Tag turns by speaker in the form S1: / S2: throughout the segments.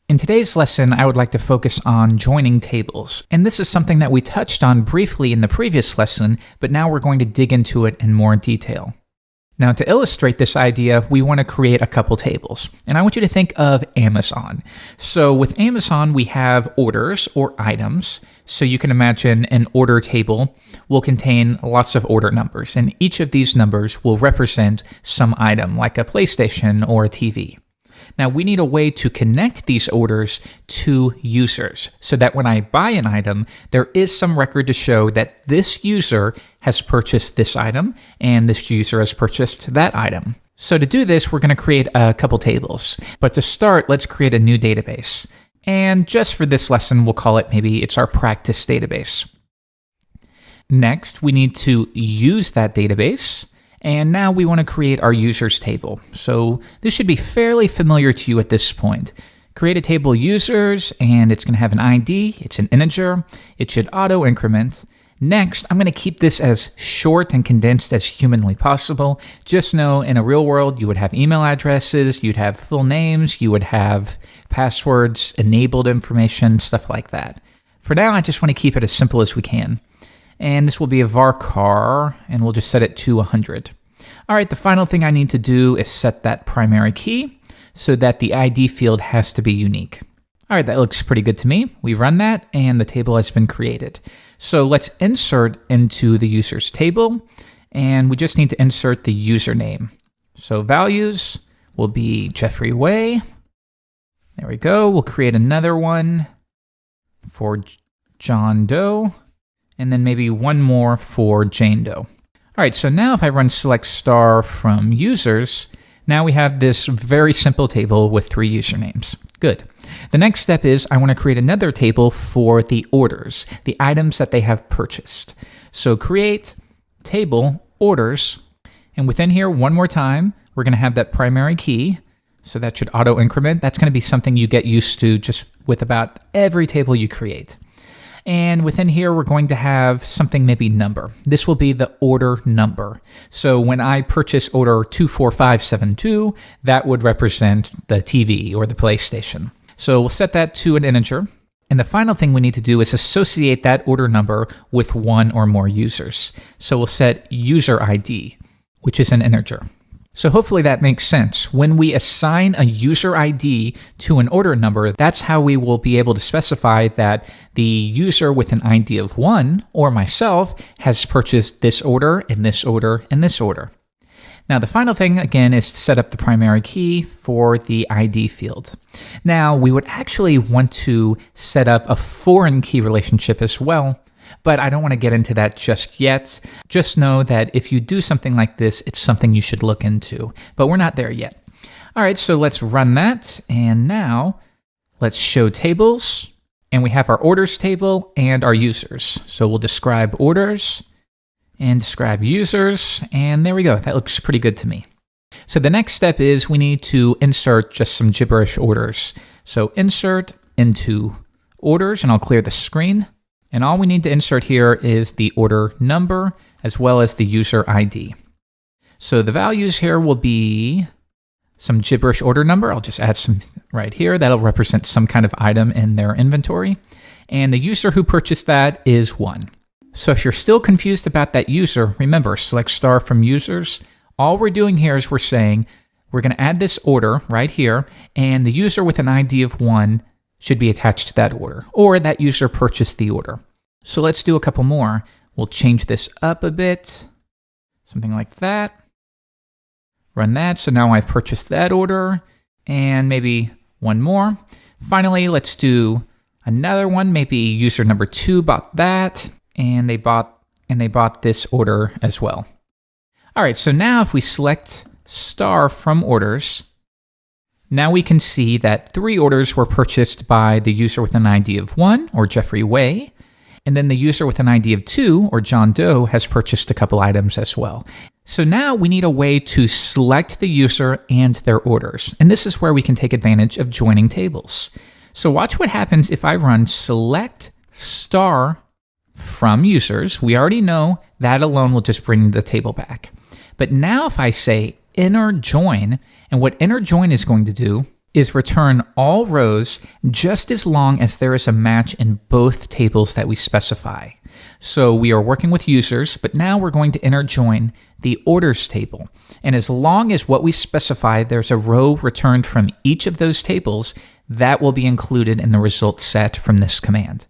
S1: In today's lesson, I would like to focus on joining tables. And this is something that we touched on briefly in the previous lesson, but now we're going to dig into it in more detail. Now, to illustrate this idea, we want to create a couple tables. And I want you to think of Amazon. So with Amazon, we have orders or items. So you can imagine an order table will contain lots of order numbers, and each of these numbers will represent some item, like a PlayStation or a TV. Now, we need a way to connect these orders to users so that when I buy an item, there is some record to show that this user has purchased this item and this user has purchased that item. So to do this, we're going to create a couple tables. But to start, let's create a new database. And just for this lesson, we'll call it maybe it's our practice database. Next, we need to use that database. And now we want to create our users table. So this should be fairly familiar to you at this point. Create a table users, and it's going to have an ID. It's an integer. It should auto increment. Next, I'm going to keep this as short and condensed as humanly possible. Just know in a real world, you would have email addresses, you'd have full names, you would have passwords, enabled information, stuff like that. For now, I just want to keep it as simple as we can. And this will be a varchar, and we'll just set it to 100. All right, the final thing I need to do is set that primary key so that the ID field has to be unique. All right, that looks pretty good to me. We run that, and the table has been created. So let's insert into the users table, and we just need to insert the username. So values will be Jeffrey Way. There we go. We'll create another one for John Doe. And then maybe one more for Jane Doe. All right, so now if I run select star from users, now we have this very simple table with 3 usernames. Good. The next step is I want to create another table for the orders, the items that they have purchased. So create table orders, and within here, one more time, we're going to have that primary key. So that should auto increment. That's going to be something you get used to just with about every table you create. And within here, we're going to have something maybe number. This will be the order number. So when I purchase order 24572, that would represent the TV or the PlayStation. So we'll set that to an integer. And the final thing we need to do is associate that order number with one or more users. So we'll set user ID, which is an integer. So hopefully that makes sense. When we assign a user ID to an order number, that's how we will be able to specify that the user with an ID of 1, or myself, has purchased this order, and this order, and this order. Now the final thing, again, is to set up the primary key for the ID field. Now we would actually want to set up a foreign key relationship as well, but I don't want to get into that just yet. Just know that if you do something like this, it's something you should look into, but we're not there yet. All right, so let's run that. And now let's show tables. And we have our orders table and our users. So we'll describe orders and describe users. And there we go. That looks pretty good to me. So the next step is we need to insert just some gibberish orders. So insert into orders, and I'll clear the screen. And all we need to insert here is the order number as well as the user ID. So the values here will be some gibberish order number. I'll just add some right here. That'll represent some kind of item in their inventory. And the user who purchased that is 1. So if you're still confused about that user, remember, select star from users. All we're doing here is we're saying we're going to add this order right here, and the user with an ID of 1 should be attached to that order, or that user purchased the order. So let's do a couple more. We'll change this up a bit, something like that. Run that, so now I've purchased that order, and maybe one more. Finally, let's do another one. Maybe user number 2 bought that, and they bought this order as well. All right, so now if we select star from orders, now we can see that 3 orders were purchased by the user with an ID of 1, or Jeffrey Way, and then the user with an ID of 2, or John Doe, has purchased a couple items as well. So now we need a way to select the user and their orders, and this is where we can take advantage of joining tables. So watch what happens if I run select star from users. We already know that alone will just bring the table back. But now if I say inner join, and what inner join is going to do is return all rows just as long as there is a match in both tables that we specify. So we are working with users, but now we're going to inner join the orders table. And as long as what we specify, there's a row returned from each of those tables, that will be included in the result set from this command.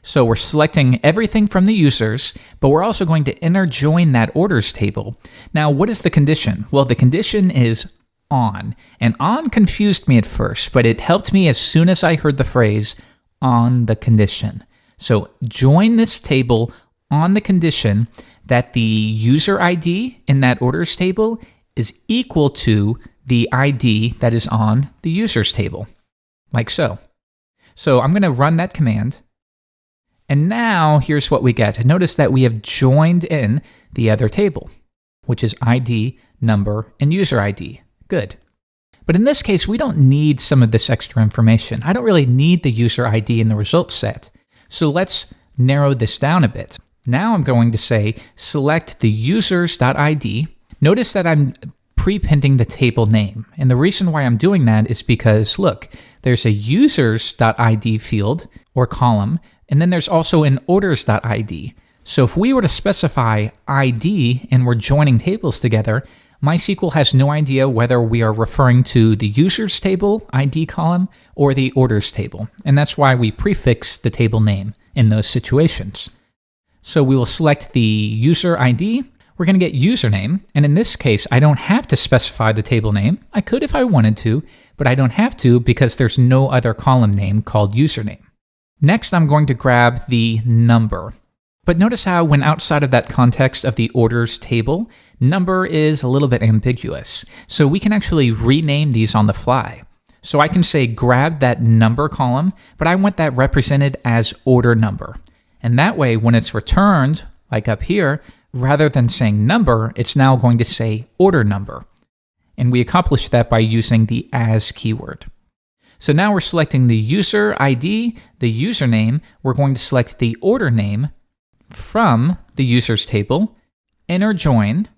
S1: So we're selecting everything from the users, but we're also going to inner join that orders table. Now, what is the condition? Well, the condition is on. And on confused me at first, but it helped me as soon as I heard the phrase on the condition. So join this table on the condition that the user ID in that orders table is equal to the ID that is on the users table, like so. So I'm going to run that command. And now here's what we get. Notice that we have joined in the other table, which is ID, number, and user ID. Good. But in this case, we don't need some of this extra information. I don't really need the user ID in the results set. So let's narrow this down a bit. Now I'm going to say select the users.id. Notice that I'm prepending the table name. And the reason why I'm doing that is because, look, there's a users.id field or column, and then there's also an orders.id. So if we were to specify ID and we're joining tables together, MySQL has no idea whether we are referring to the users table ID column or the orders table. And that's why we prefix the table name in those situations. So we will select the user ID. We're going to get username. And in this case, I don't have to specify the table name. I could if I wanted to, but I don't have to because there's no other column name called username. Next, I'm going to grab the number. But notice how when outside of that context of the orders table, number is a little bit ambiguous. So we can actually rename these on the fly. So I can say grab that number column, but I want that represented as order number. And that way, when it's returned, like up here, rather than saying number, it's now going to say order number. And we accomplish that by using the as keyword. So now we're selecting the user ID, the username. We're going to select the order name from the users table, inner join,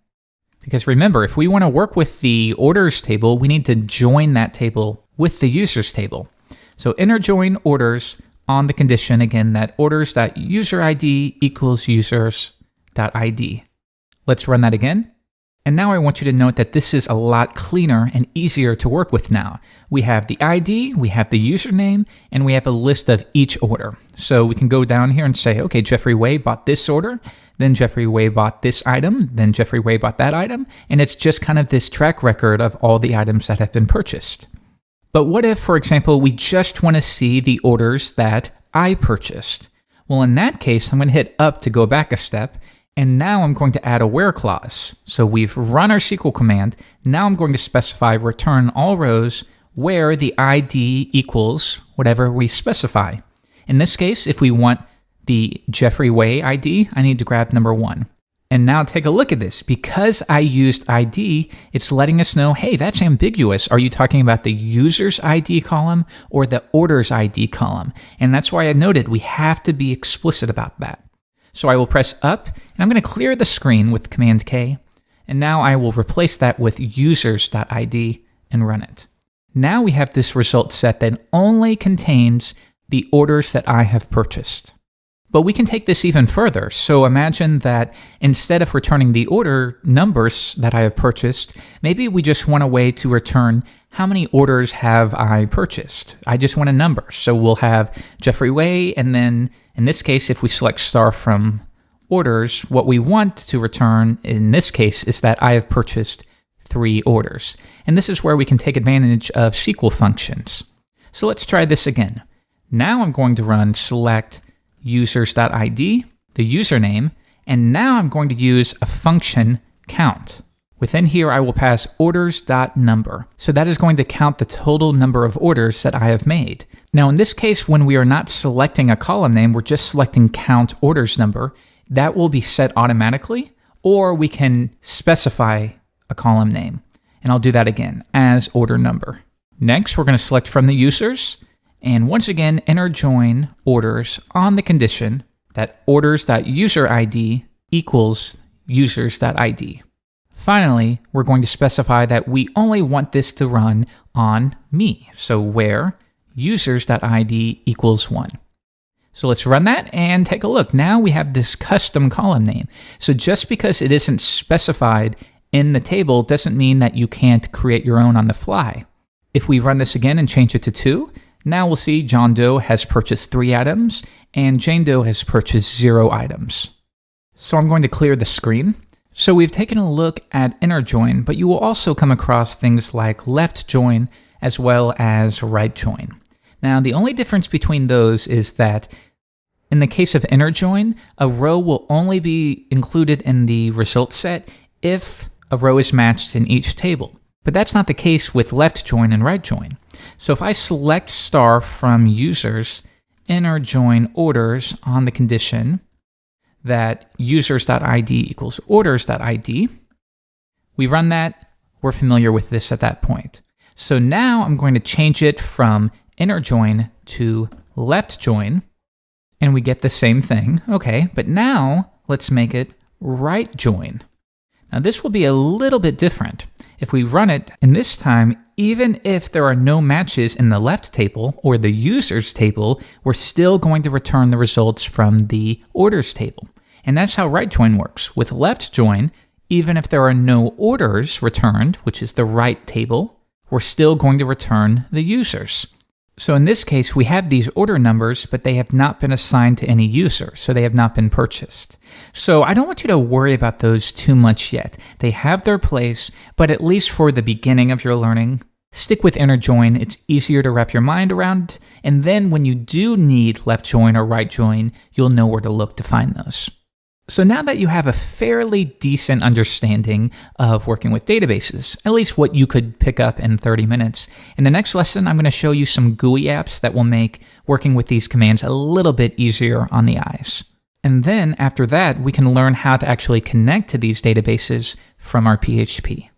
S1: because remember, if we want to work with the orders table, we need to join that table with the users table. So inner join orders on the condition, again, that orders.userid equals users.id. Let's run that again. And now I want you to note that this is a lot cleaner and easier to work with now. We have the ID, we have the username, and we have a list of each order. So we can go down here and say, okay, Jeffrey Way bought this order, then Jeffrey Way bought this item, then Jeffrey Way bought that item, and it's just kind of this track record of all the items that have been purchased. But what if, for example, we just want to see the orders that I purchased? Well, in that case, I'm going to hit up to go back a step, and now I'm going to add a where clause. So we've run our SQL command. Now I'm going to specify return all rows where the ID equals whatever we specify. In this case, if we want the Jeffrey Way ID, I need to grab number 1. And now take a look at this. Because I used ID, it's letting us know, hey, that's ambiguous. Are you talking about the user's ID column or the order's ID column? And that's why I noted we have to be explicit about that. So I will press up, and I'm going to clear the screen with Command K, and now I will replace that with users.id and run it. Now we have this result set that only contains the orders that I have purchased. But we can take this even further. So imagine that instead of returning the order numbers that I have purchased, maybe we just want a way to return how many orders have I purchased. I just want a number. So we'll have Jeffrey Way, and then in this case, if we select star from orders, what we want to return in this case is that I have purchased 3 orders. And this is where we can take advantage of SQL functions. So let's try this again. Now I'm going to run select users.id, the username, and now I'm going to use a function count. Within here, I will pass orders.number. So that is going to count the total number of orders that I have made. Now, in this case, when we are not selecting a column name, we're just selecting count orders number. That will be set automatically, or we can specify a column name. And I'll do that again as order number. Next, we're going to select from the users. And once again, inner join orders on the condition that orders.userid equals users.id. Finally, we're going to specify that we only want this to run on me. So where users.id equals 1. So let's run that and take a look. Now we have this custom column name. So just because it isn't specified in the table doesn't mean that you can't create your own on the fly. If we run this again and change it to 2, now we'll see John Doe has purchased 3 items and Jane Doe has purchased 0 items. So I'm going to clear the screen. So we've taken a look at inner join, but you will also come across things like left join as well as right join. Now, the only difference between those is that in the case of inner join, a row will only be included in the result set if a row is matched in each table. But that's not the case with left join and right join. So if I select star from users, inner join orders on the condition that users.id equals orders.id, we run that, we're familiar with this at that point. So now I'm going to change it from inner join to left join, and we get the same thing. Okay, but now let's make it right join. Now this will be a little bit different. If we run it, and this time, even if there are no matches in the left table or the users table, we're still going to return the results from the orders table. And that's how right join works. With left join, even if there are no orders returned, which is the right table, we're still going to return the users. So in this case, we have these order numbers, but they have not been assigned to any user, so they have not been purchased. So I don't want you to worry about those too much yet. They have their place, but at least for the beginning of your learning, stick with inner join. It's easier to wrap your mind around, and then when you do need left join or right join, you'll know where to look to find those. So now that you have a fairly decent understanding of working with databases, at least what you could pick up in 30 minutes, in the next lesson, I'm going to show you some GUI apps that will make working with these commands a little bit easier on the eyes. And then after that, we can learn how to actually connect to these databases from our PHP.